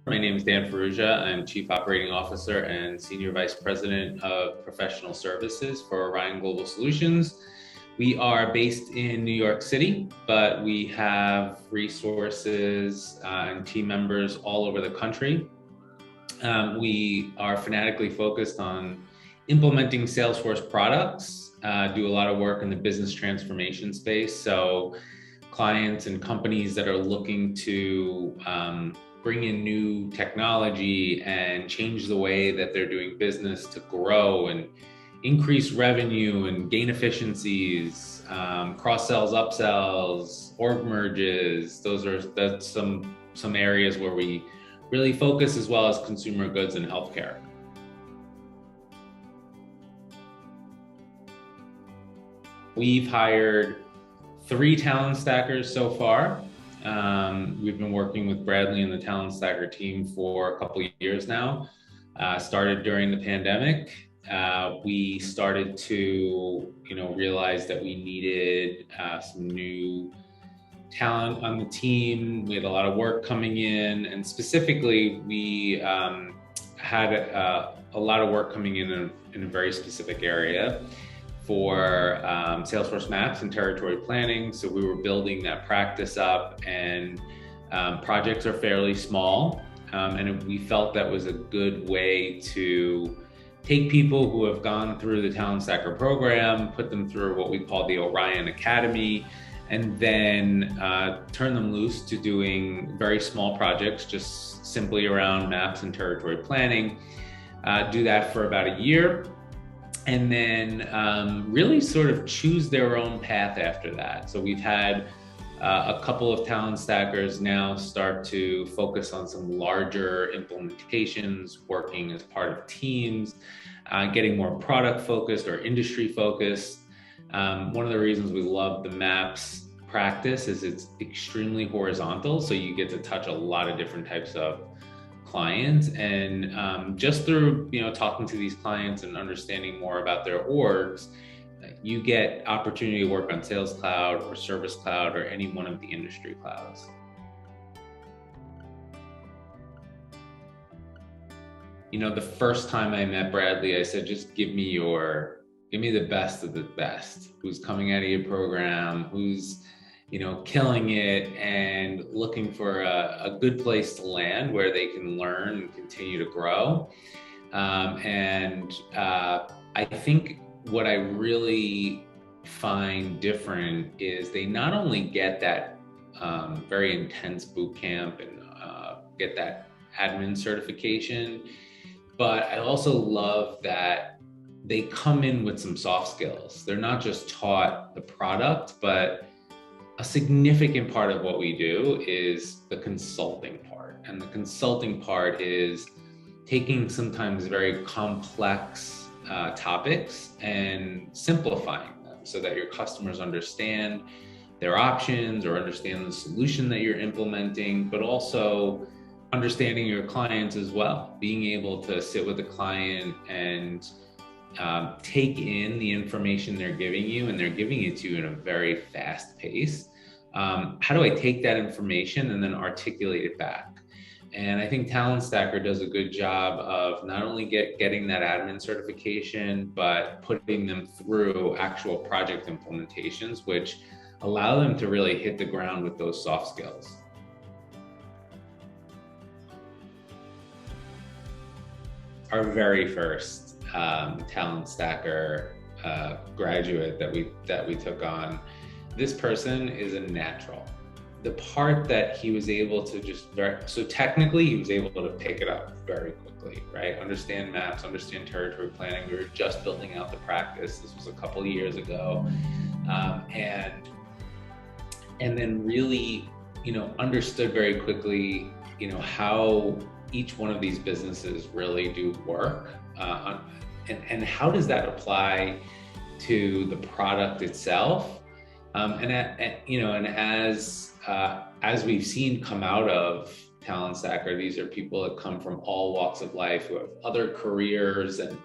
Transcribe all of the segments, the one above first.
My name is Dan Ferrugia. I'm Chief Operating Officer and Senior Vice President of Professional Services for Orion Global Solutions. We are based in New York City, but we have resources and team members all over the country. We are fanatically focused on implementing Salesforce products, do a lot of work in the business transformation space. So clients and companies that are looking to bring in new technology and change the way that they're doing business to grow and increase revenue and gain efficiencies, cross-sells, upsells, org merges. That's some areas where we really focus, as well as consumer goods and healthcare. We've hired 3 talent stackers so far. We've been working with Bradley and the talent stacker team for a couple of years now. Started during the pandemic. We started to, realize that we needed some new talent on the team. We had a lot of work coming in, and specifically, we had a lot of work coming in a very specific area for Salesforce maps and territory planning. So we were building that practice up, and projects are fairly small. And we felt that was a good way to take people who have gone through the Talent Stacker program, put them through what we call the Orion Academy, and then turn them loose to doing very small projects, just simply around maps and territory planning. Do that for about a year, and then really sort of choose their own path after that. So we've had a couple of talent stackers now start to focus on some larger implementations, working as part of teams, getting more product focused or industry focused. One of the reasons we love the maps practice is it's extremely horizontal. So you get to touch a lot of different types of clients, and just through talking to these clients and understanding more about their orgs, you get opportunity to work on Sales Cloud or Service Cloud or any one of the industry clouds. The first time I met Bradley, I said, just give me the best of the best, who's coming out of your program, who's killing it and looking for a good place to land where they can learn and continue to grow. I think what I really find different is they not only get that very intense boot camp and get that admin certification, but I also love that they come in with some soft skills. They're not just taught the product, but a significant part of what we do is the consulting part. And the consulting part is taking sometimes very complex topics and simplifying them so that your customers understand their options or understand the solution that you're implementing, but also understanding your clients as well. Being able to sit with the client and take in the information they're giving you, and they're giving it to you in a very fast pace. How do I take that information and then articulate it back? And I think Talent Stacker does a good job of not only getting that admin certification, but putting them through actual project implementations, which allow them to really hit the ground with those soft skills. Our very first Talent Stacker graduate that we took on, this person is a natural. The part that he was able to so technically he was able to pick it up very quickly, right? Understand maps, understand territory planning. We were just building out the practice. This was a couple of years ago. And then really, understood very quickly, how each one of these businesses really do work, and how does that apply to the product itself? As we've seen come out of Talent Stacker, these are people that come from all walks of life, who have other careers, and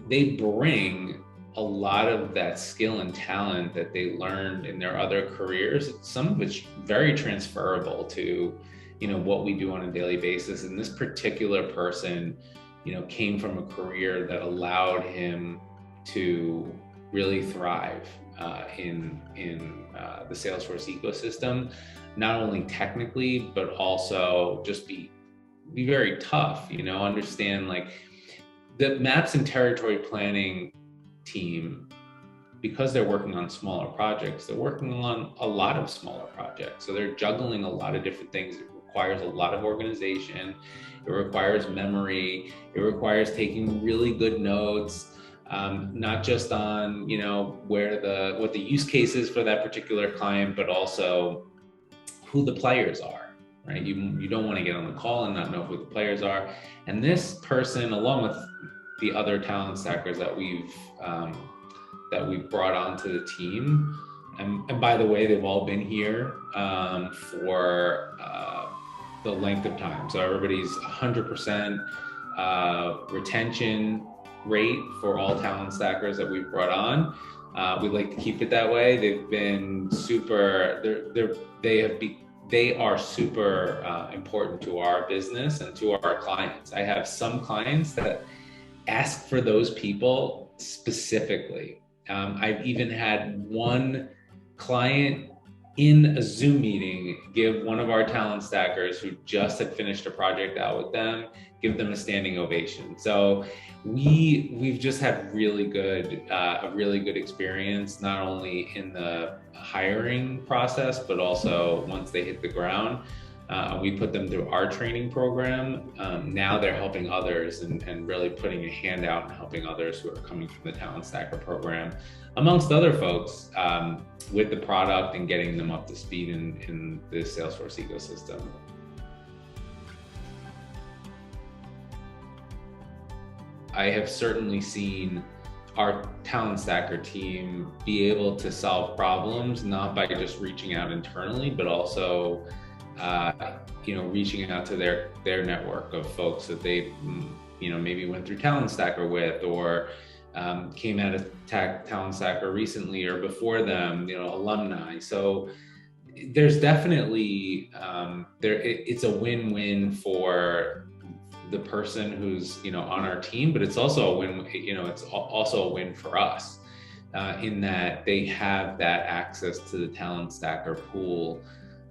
they bring a lot of that skill and talent that they learned in their other careers. Some of it's very transferable to what we do on a daily basis. And this particular person, came from a career that allowed him to really thrive in the Salesforce ecosystem, not only technically, but also just be very tough, understand like the maps and territory planning team, because they're working on smaller projects, they're working on a lot of smaller projects. So they're juggling a lot of different things. It requires a lot of organization. It requires memory. It requires taking really good notes, not just on, what the use case is for that particular client, but also who the players are, right? You don't want to get on the call and not know who the players are. And this person, along with the other talent stackers that we've brought onto the team, and by the way, they've all been here for the length of time. So everybody's 100% retention rate for all talent stackers that we've brought on. We like to keep it that way. They've been super. They are super important to our business and to our clients. I have some clients that ask for those people specifically. I've even had one client in a Zoom meeting give one of our talent stackers who just had finished a project out with them, give them a standing ovation. So we've just had a really good experience, not only in the hiring process, but also once they hit the ground. We put them through our training program. Now they're helping others and really putting a hand out and helping others who are coming from the Talent Stacker program, amongst other folks, with the product and getting them up to speed in the Salesforce ecosystem. I have certainly seen our Talent Stacker team be able to solve problems, not by just reaching out internally, but also reaching out to their network of folks that they, maybe went through Talent Stacker with, or came out of Talent Stacker recently or before them, alumni. So there's definitely, it's a win-win for the person who's, on our team, but it's also a win, it's also a win for us in that they have that access to the Talent Stacker pool.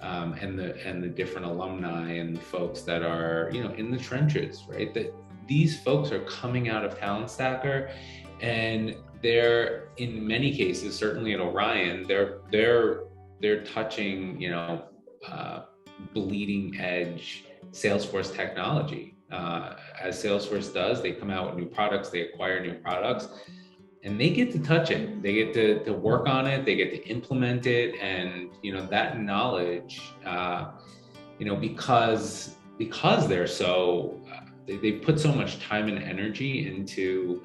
And the different alumni and the folks that are, in the trenches, right? That these folks are coming out of Talent Stacker, and they're, in many cases, certainly at Orion, they're touching, bleeding edge Salesforce technology. As Salesforce does, they come out with new products, they acquire new products, and they get to touch it. They get to work on it. They get to implement it. And, that knowledge, because they're so, they put so much time and energy into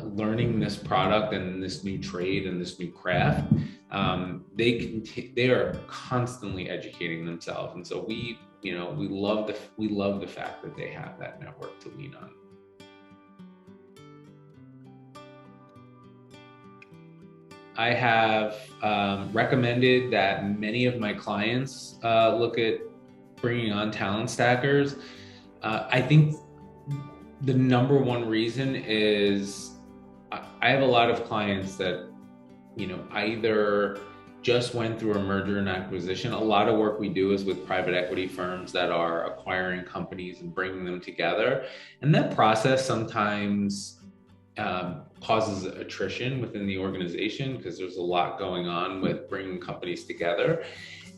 learning this product and this new trade and this new craft, they are constantly educating themselves. And so we love the fact that they have that network to lean on. I have recommended that many of my clients look at bringing on talent stackers. I think the number one reason is I have a lot of clients that, either just went through a merger and acquisition. A lot of work we do is with private equity firms that are acquiring companies and bringing them together. And that process sometimes causes attrition within the organization because there's a lot going on with bringing companies together,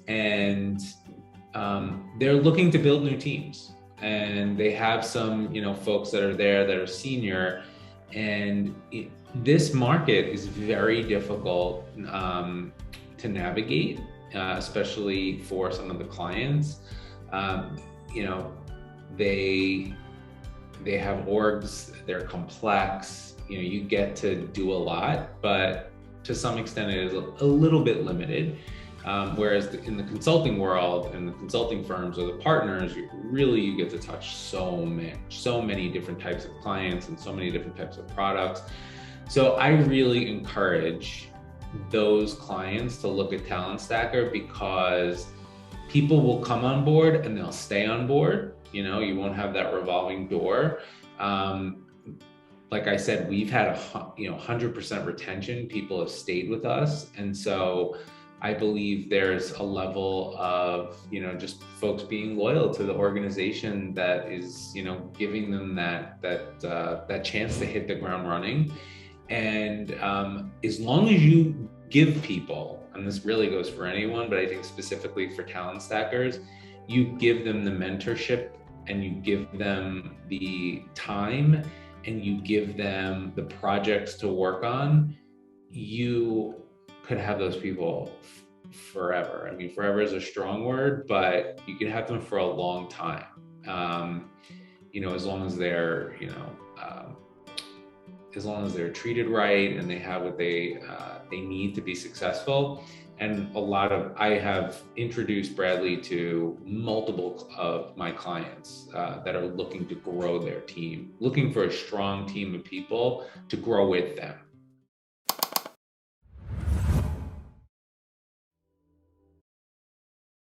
and they're looking to build new teams, and they have some folks that are there that are senior, and this market is very difficult to navigate, especially for some of the clients. They have orgs, they're complex, you get to do a lot, but to some extent it is a little bit limited. Whereas in the consulting world and the consulting firms or the partners, you get to touch so many different types of clients and so many different types of products. So I really encourage those clients to look at Talent Stacker because people will come on board and they'll stay on board. You know, you won't have that revolving door. Like I said, we've had 100% retention. People have stayed with us. And so I believe there's a level of, just folks being loyal to the organization that is, giving them that chance to hit the ground running. And as long as you give people, and this really goes for anyone, but I think specifically for talent stackers, you give them the mentorship and you give them the time and you give them the projects to work on, you could have those people forever. I mean, forever is a strong word, but you could have them for a long time. As long as they're, as long as they're treated right and they have what they need to be successful. And I have introduced Bradley to multiple of my clients that are looking to grow their team, looking for a strong team of people to grow with them.